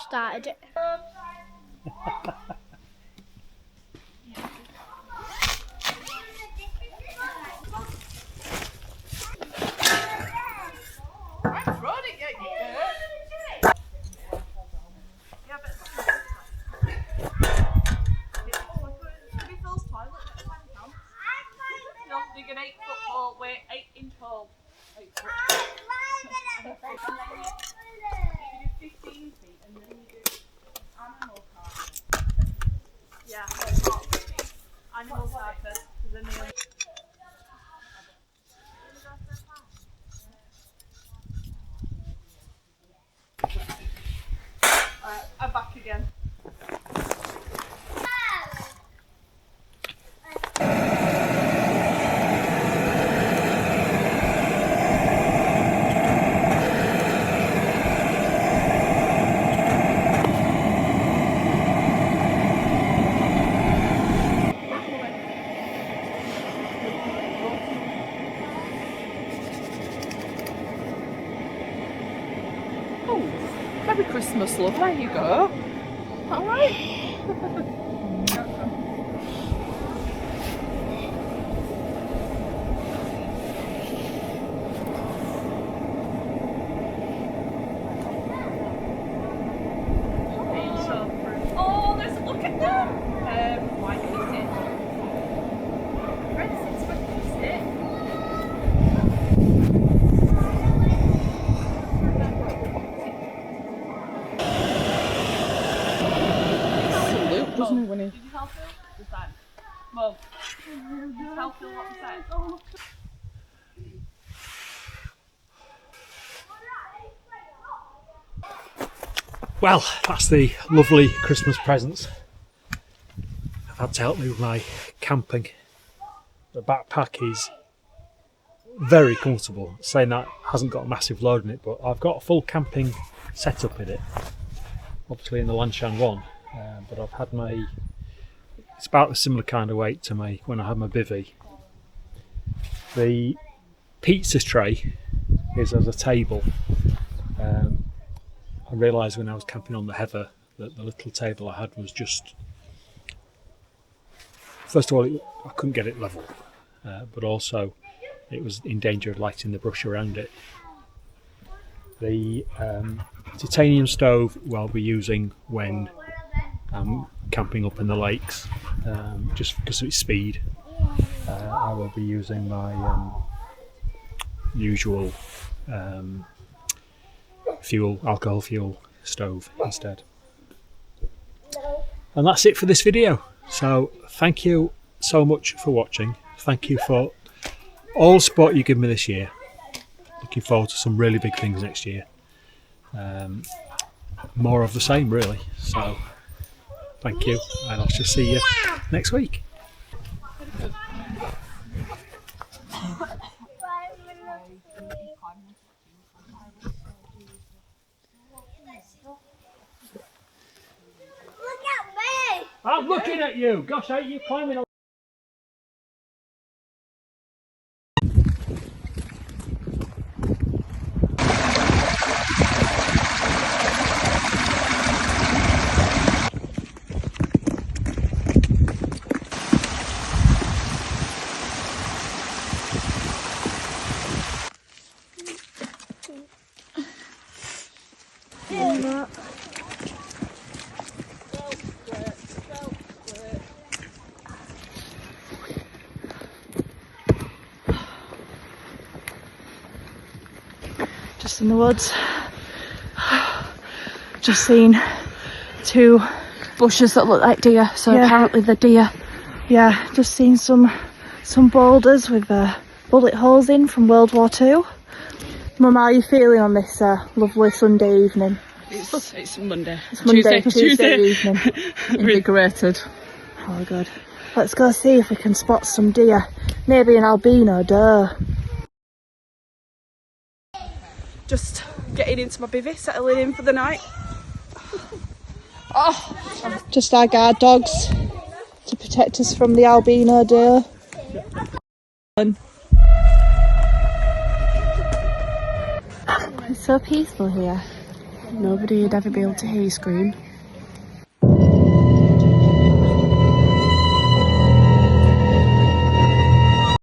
started it. Dig an 8-foot hole, wait, 8-inch hole. 8 foot. You do 15 feet and then you do animal carcass. Yeah, animal carcass. Then they Alright, I'm back again. Merry Christmas, love. There you go. Alright. Oh, there's a look at them. Why can you sit? Francis, where can you sit? Doesn't it when he... Did you help him? The sign. Mum. Did you help him what the sign? Oh, look. Well, that's the lovely Christmas presents I've had to help me with my camping. The backpack is very comfortable. Saying that, hasn't got a massive load in it, but I've got a full camping setup in it, obviously in the Lanshan one. But I've had my, it's about a similar kind of weight to my when I had my bivvy. The pizza tray is as a table. I realised when I was camping on the heather that the little table I had was just, first of all, I couldn't get it level, but also it was in danger of lighting the brush around it. The titanium stove I'll be using when I'm camping up in the lakes, just because of its speed. I will be using my usual alcohol fuel stove instead. And that's it for this video. So thank you so much for watching. Thank you for all the support you give me this year. Looking forward to some really big things next year. More of the same really. So thank you, and I'll just see you next week. I'm looking at you. Gosh, how are you climbing on? Just in the woods. Just seen 2 bushes that look like deer, so apparently they're deer. Yeah, just seen some boulders with bullet holes in from World War II. Mum, how are you feeling on this lovely Sunday evening? It's Monday. It's Monday, Tuesday evening. Invigorated. Oh good. Let's go see if we can spot some deer. Maybe an albino doe. Just getting into my bivvy, settling in for the night. Oh, Just our guard dogs to protect us from the albino doe. It's so peaceful here. Nobody would ever be able to hear you scream.